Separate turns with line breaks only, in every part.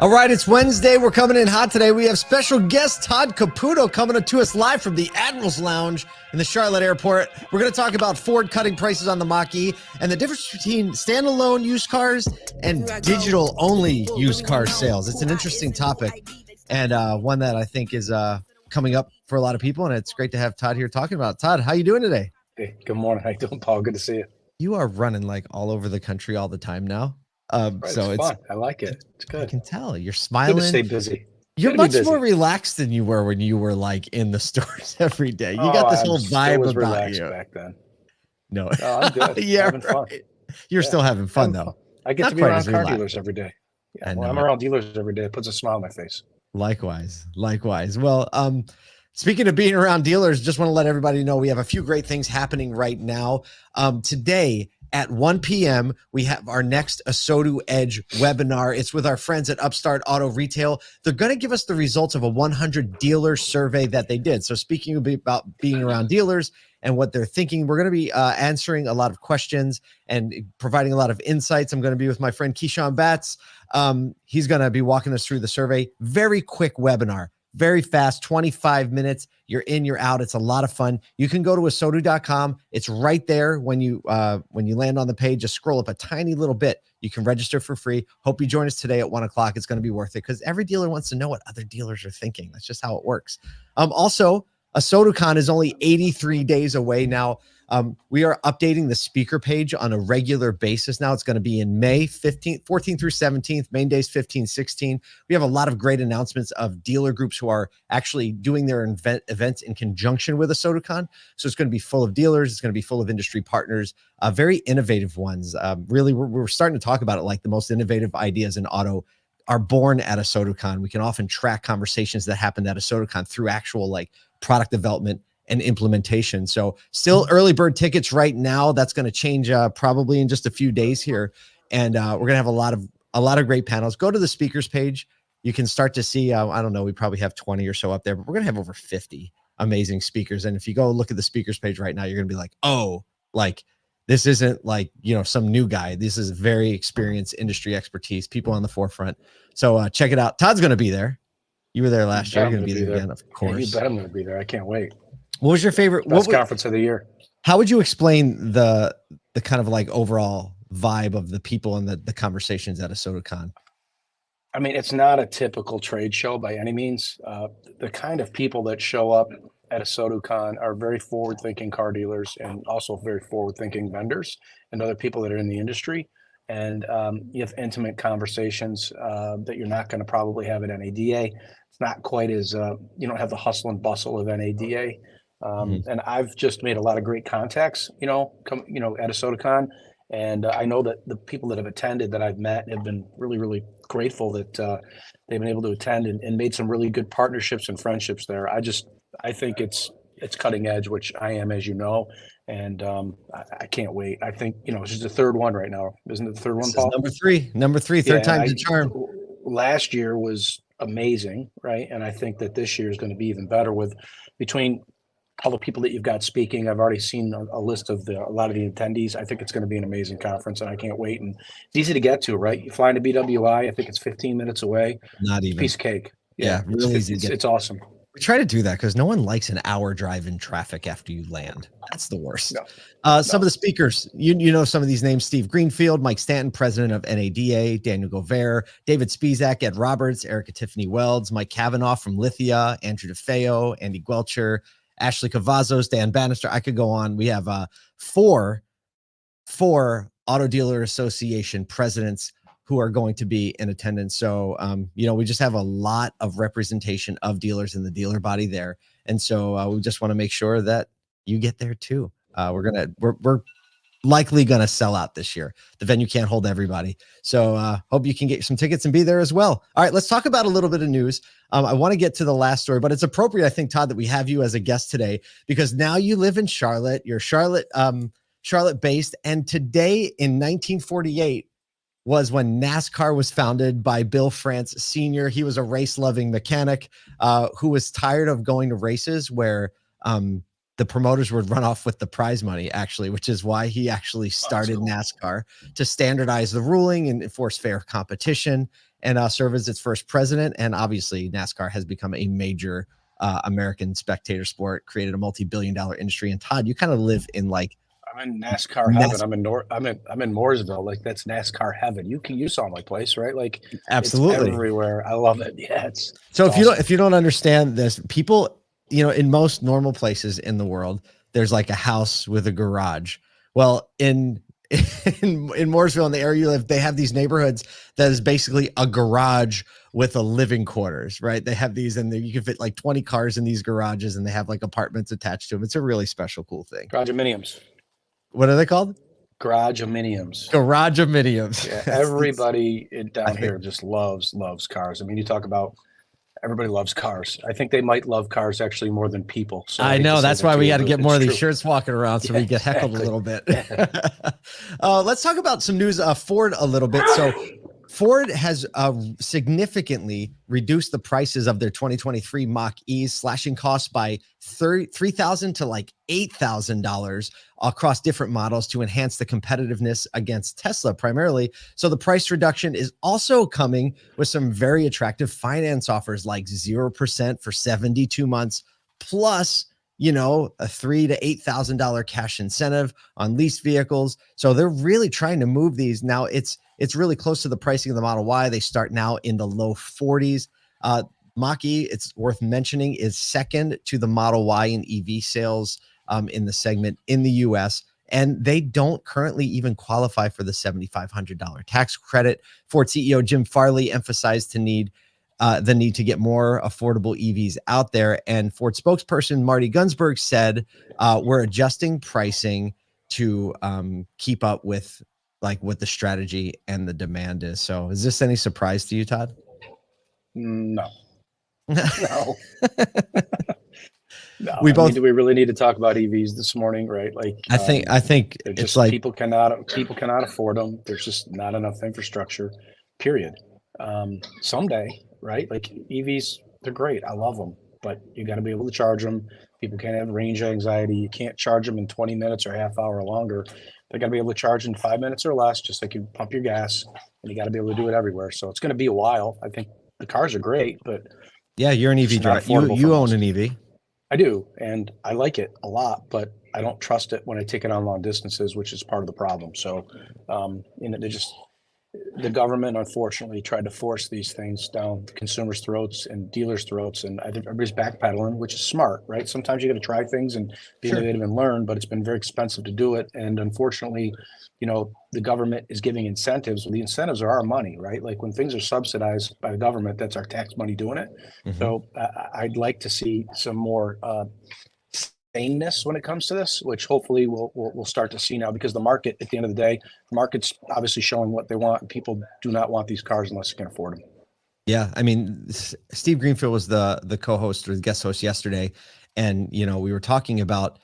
All right, it's Wednesday. We're coming in hot today. We have special guest Todd Caputo coming to us live from the Admiral's Lounge in the Charlotte Airport. We're going to talk about Ford cutting prices on the Mach-E and the difference between standalone used cars and digital-only used car sales. It's an interesting topic and one that I think is coming up for a lot of people, and it's great to have Todd here talking about it. Todd, how you doing today?
Hey, good morning. How you doing, Paul? Good to see you.
You are running like all over the country all the time now.
Right, so it's fun. I like it. It's good.
I can tell you're smiling.
Good to stay busy.
You're much more relaxed than you were when you were like in the stores every day. You got this whole vibe about you
back then.
No,
I'm good.
Yeah,
having fun.
You're still having fun though.
I get to be around car dealers every day. Yeah, when I'm around dealers every day, it puts a smile on my face.
Likewise. Well, speaking of being around dealers, just want to let everybody know we have a few great things happening right now. Today at 1 p.m., we have our next ASOTU Edge webinar. It's with our friends at Upstart Auto Retail. They're going to give us the results of a 100 dealer survey that they did. So speaking about being around dealers and what they're thinking, we're going to be answering a lot of questions and providing a lot of insights. I'm going to be with my friend Keyshawn Batts. He's going to be walking us through the survey. Very quick webinar. Very fast, 25 minutes. You're in, you're out. It's a lot of fun. You can go to asotu.com. It's right there when you land on the page. Just scroll up a tiny little bit. You can register for free. Hope you join us today at 1 o'clock. It's going to be worth it because every dealer wants to know what other dealers are thinking. That's just how it works. Also, ASOTUCon is only 83 days away now. We are updating the speaker page on a regular basis now. It's going to be in May 14th through 17th, main days 15, 16. We have a lot of great announcements of dealer groups who are actually doing their events in conjunction with ASOTUCon. So it's going to be full of dealers. It's going to be full of industry partners, very innovative ones. Really, we're starting to talk about it like the most innovative ideas in auto are born at ASOTUCon. We can often track conversations that happened at ASOTUCon through actual like product development and implementation. So still early bird tickets right now. That's going to change probably in just a few days here. And we're going to have a lot of great panels. Go to the speakers page. You can start to see, I don't know, we probably have 20 or so up there, but we're going to have over 50 amazing speakers. And if you go look at the speakers page right now, you're going to be like, oh, like this isn't like, you know, some new guy. This is very experienced industry expertise, people on the forefront. So check it out. Todd's going to be there. You were there last year. You're going to be there again, of course.
Yeah, you bet I'm going to be there. I can't wait.
What was your favorite
conference of the year?
How would you explain the kind of like overall vibe of the people and the conversations at ASOTUCon?
I mean, it's not a typical trade show by any means. The kind of people that show up at ASOTUCon are very forward-thinking car dealers and also very forward-thinking vendors and other people that are in the industry. And you have intimate conversations that you're not going to probably have at NADA. It's not quite as you don't have the hustle and bustle of NADA. And I've just made a lot of great contacts, at ASOTUCon. And I know that the people that have attended that I've met have been really, really grateful that they've been able to attend and made some really good partnerships and friendships there. I think it's cutting edge, which I am, as you know, and I can't wait. I think, it's just the third one right now. Isn't it the third one, Paul?
Number three, third time's the charm.
Last year was amazing, right? And I think that this year is going to be even better between all the people that you've got speaking. I've already seen a list of a lot of the attendees. I think it's going to be an amazing conference, and I can't wait. And it's easy to get to, right? You fly into BWI. I think it's 15 minutes away.
Not even.
Piece of cake.
Yeah, really easy.
It's awesome.
We try to do that because no one likes an hour drive in traffic after you land. That's the worst. Some of the speakers, you know some of these names: Steve Greenfield, Mike Stanton, president of NADA, Daniel Gover, David Spizak, Ed Roberts, Erica Tiffany Welds, Mike Kavanaugh from Lithia, Andrew DeFeo, Andy Guelcher, Ashley Cavazos, Dan Bannister. I could go on. We have four Auto Dealer Association presidents who are going to be in attendance. So, we just have a lot of representation of dealers in the dealer body there. And so we just want to make sure that you get there too. We're likely going to sell out this year. The venue can't hold everybody. So hope you can get some tickets and be there as well. All right, let's talk about a little bit of news. I want to get to the last story, but it's appropriate, I think, Todd, that we have you as a guest today because now you live in Charlotte. You're Charlotte based. And today in 1948, was when NASCAR was founded by Bill France Sr. He was a race-loving mechanic who was tired of going to races where the promoters would run off with the prize money, actually, which is why he actually started NASCAR to standardize the ruling and enforce fair competition and serve as its first president. And obviously, NASCAR has become a major American spectator sport, created a multi-billion-dollar industry. And Todd, you kind of live in like
I'm in NASCAR heaven. I'm in Mooresville. Like that's NASCAR heaven. You saw my place, right? Like
absolutely
it's everywhere. I love it. Yeah, it's
so.
it's
If you don't understand this, people, in most normal places in the world, there's like a house with a garage. Well, in Mooresville, in the area you live, they have these neighborhoods that is basically a garage with a living quarters, right? They have these, and you can fit like 20 cars in these garages, and they have like apartments attached to them. It's a really special, cool thing.
Garage-ominiums.
What are they called?
Garage-ominiums.
Garage-ominiums.
Yeah, everybody down here just loves cars. I mean, you talk about everybody loves cars. I think they might love cars actually more than people. So
I know that's why we got to get more of these shirts walking around so we get heckled
exactly.
a little bit. Let's talk about some news. Ford a little bit. So Ford has significantly reduced the prices of their 2023 Mach-E's, slashing costs by $3,000 to like $8,000 across different models to enhance the competitiveness against Tesla primarily. So the price reduction is also coming with some very attractive finance offers like 0% for 72 months, plus a $3,000 to $8,000 cash incentive on leased vehicles. So they're really trying to move these. Now it's really close to the pricing of the Model Y. They start now in the low 40s. Mach-E, it's worth mentioning, is second to the Model Y in EV sales in the segment in the US. And they don't currently even qualify for the $7,500 tax credit. Ford CEO Jim Farley emphasized the need to get more affordable EVs out there. And Ford spokesperson Marty Gunsberg said, we're adjusting pricing to keep up with like what the strategy and the demand is. So is this any surprise to you, Todd?
No. No. No. Do we really need to talk about EVs this morning? Right. Like,
I think it's like
people cannot afford them. There's just not enough infrastructure, period. Someday, right? Like EVs, they're great. I love them, but you got to be able to charge them. People can't have range anxiety. You can't charge them in 20 minutes or half hour or longer. They got to be able to charge in 5 minutes or less, just like you pump your gas, and you got to be able to do it everywhere. So it's going to be a while. I think the cars are great, but
yeah, you're an EV driver. You own an EV.
I do, and I like it a lot, but I don't trust it when I take it on long distances, which is part of the problem. So, the government unfortunately tried to force these things down consumers' throats and dealers' throats, and I think everybody's backpedaling, which is smart, right? Sometimes you got to try things and be innovative and learn, but it's been very expensive to do it. And unfortunately, the government is giving incentives. The incentives are our money, right? Like when things are subsidized by the government, that's our tax money doing it. Mm-hmm. So I'd like to see some more saneness when it comes to this, which hopefully we'll start to see now, because the market, at the end of the day, the market's obviously showing what they want, and people do not want these cars unless you can afford them.
Yeah, I mean, Steve Greenfield was the co-host or the guest host yesterday, and we were talking about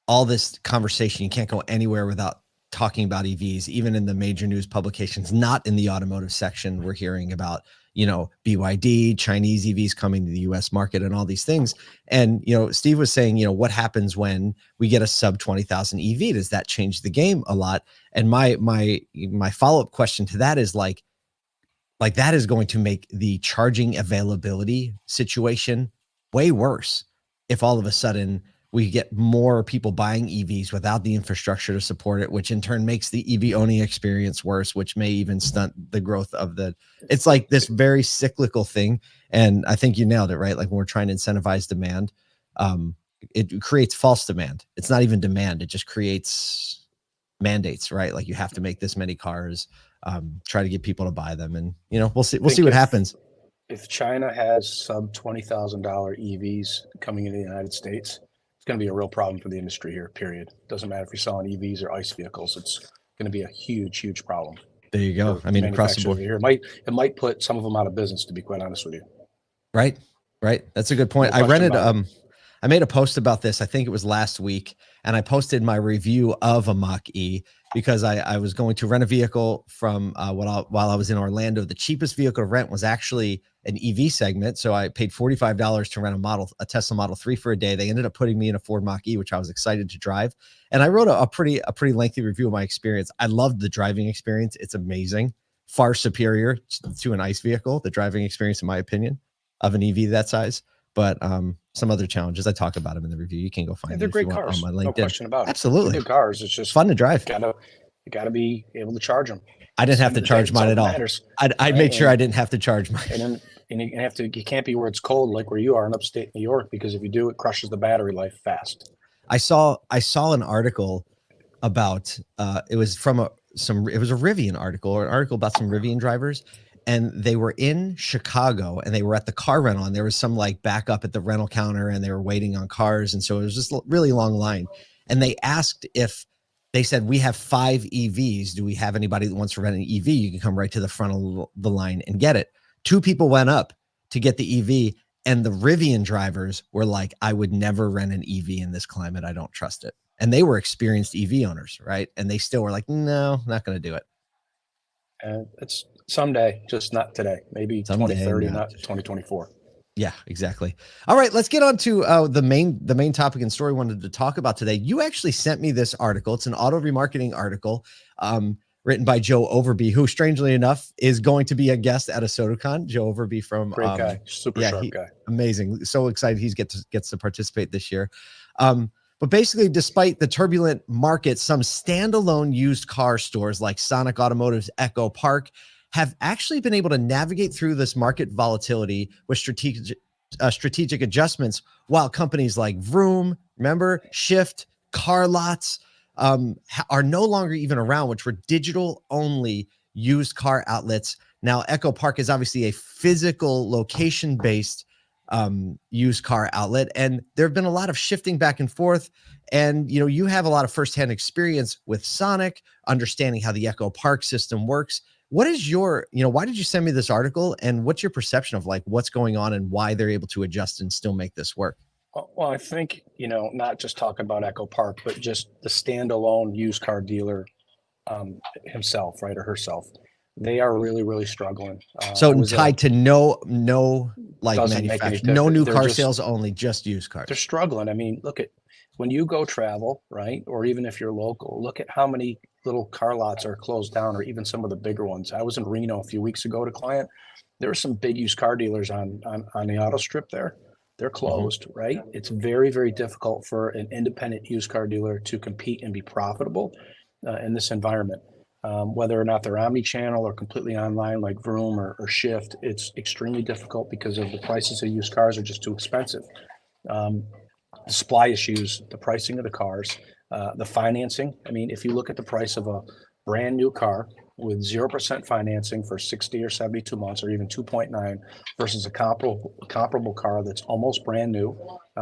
all this conversation. You can't go anywhere without talking about EVs, even in the major news publications, not in the automotive section. We're hearing about BYD, Chinese EVs coming to the US market and all these things. And, Steve was saying, what happens when we get a sub 20,000 EV? Does that change the game a lot? And my follow-up question to that is like that is going to make the charging availability situation way worse if all of a sudden we get more people buying EVs without the infrastructure to support it, which in turn makes the EV owning experience worse, which may even stunt the growth of it's like this very cyclical thing. And I think you nailed it, right? Like when we're trying to incentivize demand, it creates false demand. It's not even demand. It just creates mandates, right? Like you have to make this many cars, try to get people to buy them. And, we'll see what happens.
If China has sub $20,000 EVs coming into the United States, it's going to be a real problem for the industry here, period. Doesn't matter if you're selling EVs or ICE vehicles. It's going to be a huge, huge problem.
There you go. I mean, across the board
here. It might put some of them out of business, to be quite honest with you.
Right. That's a good point. I made a post about this. I think it was last week, and I posted my review of a Mach-E because I was going to rent a vehicle from while I was in Orlando. The cheapest vehicle to rent was actually an EV segment. So I paid $45 to rent a Tesla Model 3 for a day. They ended up putting me in a Ford Mach-E, which I was excited to drive. And I wrote a pretty lengthy review of my experience. I loved the driving experience. It's amazing. far superior to an ICE vehicle, the driving experience, in my opinion, of an EV that size. But some other challenges, I talk about them in the review. You can go find
And
them
they're
if you
great
want
cars,
on my LinkedIn.
no question about it.
Absolutely.
They're good cars. It's just
fun to drive.
You gotta be able to charge them.
I didn't have to charge mine at all. I'd make sure I didn't have to charge mine.
And you can't be where it's cold like where you are in upstate New York, because if you do, it crushes the battery life fast.
I saw an article about it was from it was a Rivian article, or an article about some Rivian drivers, and they were in Chicago and they were at the car rental, and there was some like backup at the rental counter and they were waiting on cars, and so it was just a really long line, and they asked if they said, we have 5 EVs. Do we have anybody that wants to rent an EV? You can come right to the front of the line and get it. 2 people went up to get the EV, and the Rivian drivers were like, I would never rent an EV in this climate. I don't trust it. And they were experienced EV owners, right? And they still were like, no, not going to do it.
And it's someday, just not today. Maybe someday, 2030, not 2024.
Yeah, exactly. All right, let's get on to the main topic and story I wanted to talk about today. You actually sent me this article. It's an auto remarketing article written by Joe Overby, who, strangely enough, is going to be a guest at a SotoCon. Joe Overby from
great guy, super sharp guy,
amazing. So excited he gets to participate this year. But basically, despite the turbulent market, some standalone used car stores like Sonic Automotive's Echo Park have actually been able to navigate through this market volatility with strategic adjustments, while companies like Vroom, remember, Shift, Car Lots, are no longer even around, which were digital-only used car outlets. Now, Echo Park is obviously a physical, location-based used car outlet, and there have been a lot of shifting back and forth. And you have a lot of firsthand experience with Sonic, understanding how the Echo Park system works. What is your, why did you send me this article, and what's your perception of like what's going on and why they're able to adjust and still make this work?
Well, I think, not just talking about Echo Park, but just the standalone used car dealer himself, right, or herself. They are really, really struggling.
So tied to no like manufacturing, no new car sales, only just used cars.
They're struggling. I mean, look at when you go travel, right? Or even if you're local, look at how many little car lots are closed down, or even some of the bigger ones. I was in Reno a few weeks ago to client. There were some big used car dealers on the auto strip there. They're closed, right? It's very, very difficult for an independent used car dealer to compete and be profitable in this environment. Whether or not they're omni-channel or completely online like Vroom or Shift, it's extremely difficult because of the prices of used cars are just too expensive. The supply issues, the pricing of the cars, the financing. I mean, if you look at the price of a brand new car with 0% financing for 60 or 72 months, or even 2.9, versus a comparable car that's almost brand new,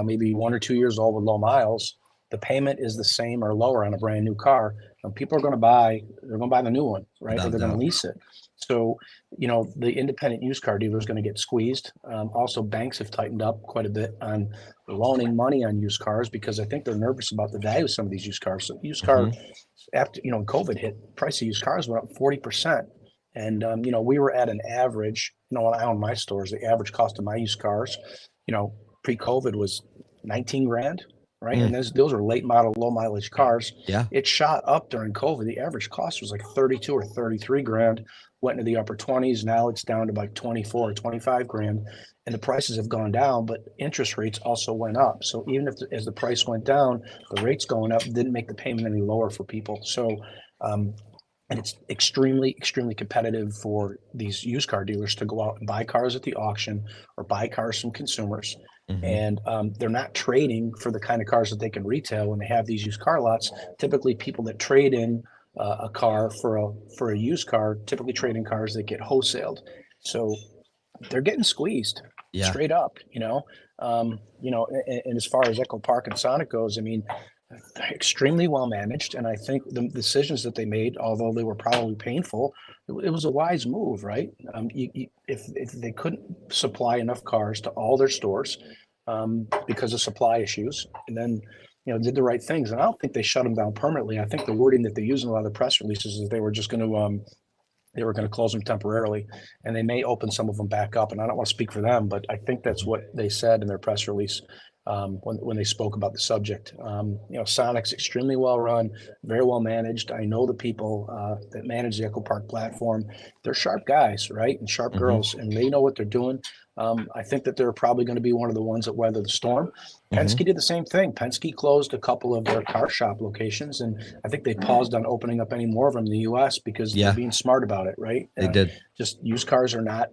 maybe 1 or 2 years old with low miles, the payment is the same or lower on a brand new car. And people are going to buy the new one, right? Or they're going to lease it. So, the independent used car dealer is going to get squeezed. Also, banks have tightened up quite a bit on loaning money on used cars, because I think they're nervous about the value of some of these used cars. So used car, after, COVID hit, price of used cars went up 40%. And, we were at an average, when I own my stores, the average cost of my used cars, pre-COVID was 19 grand. Right. And those are late model, low mileage cars.
Yeah.
It shot up during COVID. The average cost was like 32 or 33 grand, went into the upper 20s. Now it's down to like 24 or 25 grand. And the prices have gone down, but interest rates also went up. So even if as the price went down, the rates going up didn't make the payment any lower for people. So, and it's extremely, extremely competitive for these used car dealers to go out and buy cars at the auction or buy cars from consumers. And they're not trading for the kind of cars that they can retail when they have these used car lots. Typically, people that trade in a car for a used car typically trade in cars that get wholesaled. So they're getting squeezed straight up, and as far as Echo Park and Sonic goes, I mean, they're extremely well managed. And I think the decisions that they made, although they were probably painful, it was a wise move, right? If they couldn't supply enough cars to all their stores because of supply issues, and then did the right things, and I don't think they shut them down permanently. I think the wording that they use in a lot of the press releases is they were just going to close them temporarily, and they may open some of them back up. And I don't want to speak for them, but I think that's what they said in their press release. when they spoke about the subject. Sonic's extremely well run, very well managed. I know the people that manage the Echo Park platform. They're sharp guys, right, and sharp girls, and they know what they're doing. I think that they're probably going to be one of the ones that weather the storm. Penske did the same thing. Penske closed a couple of their car shop locations, and I think they paused on opening up any more of them in the U.S. because they're being smart about it, right?
They did.
Just used cars are not.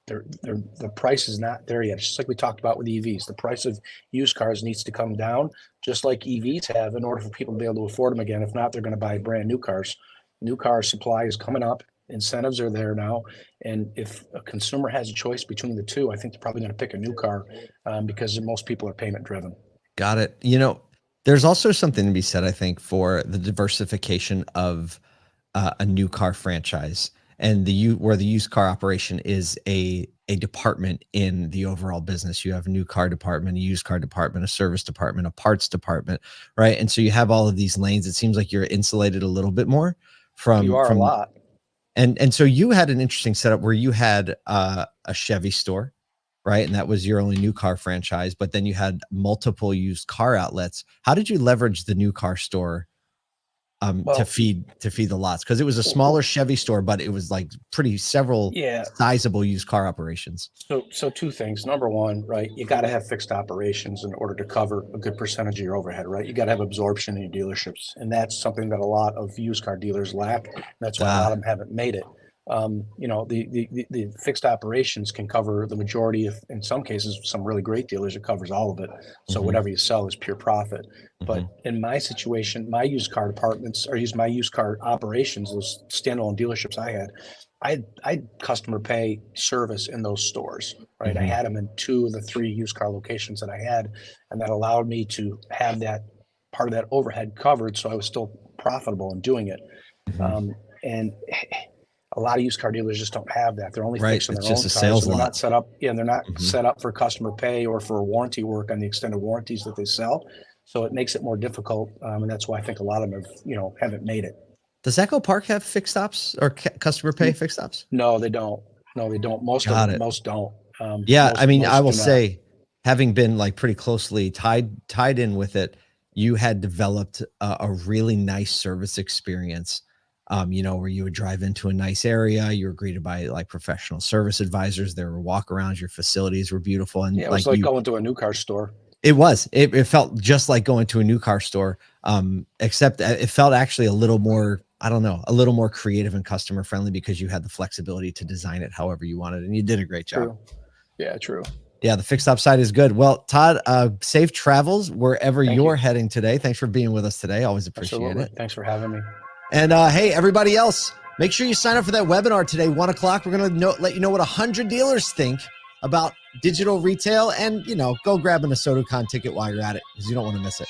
The price is not there yet. It's just like we talked about with EVs. The price of used cars needs to come down, just like EVs have, in order for people to be able to afford them again. If not, they're going to buy brand new cars. New car supply is coming up. Incentives are there now. And if a consumer has a choice between the two, I think they're probably going to pick a new car because most people are payment driven.
Got it. There's also something to be said, I think, for the diversification of a new car franchise. And where the used car operation is a department in the overall business. You have a new car department, a used car department, a service department, a parts department, right? And so you have all of these lanes. It seems like you're insulated a little bit more from
a lot.
And so you had an interesting setup where you had a Chevy store, right? And that was your only new car franchise, but then you had multiple used car outlets. How did you leverage the new car store to feed the lots? Because it was a smaller Chevy store, but it was like several sizable used car operations.
So two things. Number one, right, you got to have fixed operations in order to cover a good percentage of your overhead, right? You got to have absorption in your dealerships, and that's something that a lot of used car dealers lack. That's why a lot of them haven't made it. The fixed operations can cover the majority of, in some cases, some really great dealers, it covers all of it. So whatever you sell is pure profit. But in my situation, my used car departments, or my used car operations, those standalone dealerships I had customer pay service in those stores, right? I had them in 2 of the 3 used car locations that I had, and that allowed me to have that part of that overhead covered, so I was still profitable in doing it. And a lot of used car dealers just don't have that. They're only fixing their own cars.
Sales
They're not set up. Yeah, they're not set up for customer pay or for warranty work on the extended warranties that they sell. So it makes it more difficult, and that's why I think a lot of them haven't made it.
Does Echo Park have fixed ops or customer pay fixed ops?
No, they don't. Most don't.
I will say, having been like pretty closely tied in with it, you had developed a really nice service experience. Where you would drive into a nice area, you were greeted by like professional service advisors. There were walk arounds. Your facilities were beautiful, and
it was like going to a new car store.
It was. It felt just like going to a new car store, except it felt actually a little more, a little more creative and customer friendly because you had the flexibility to design it however you wanted, and you did a great job.
True. Yeah, true.
Yeah, the fixed op side is good. Well, Todd, safe travels wherever you're heading today. Thanks for being with us today. Always appreciate it.
Thanks for having me.
And hey, everybody else, make sure you sign up for that webinar today, 1 o'clock. We're going to let you know what 100 dealers think about digital retail, and go grab an ASOTUCON ticket while you're at it because you don't want to miss it.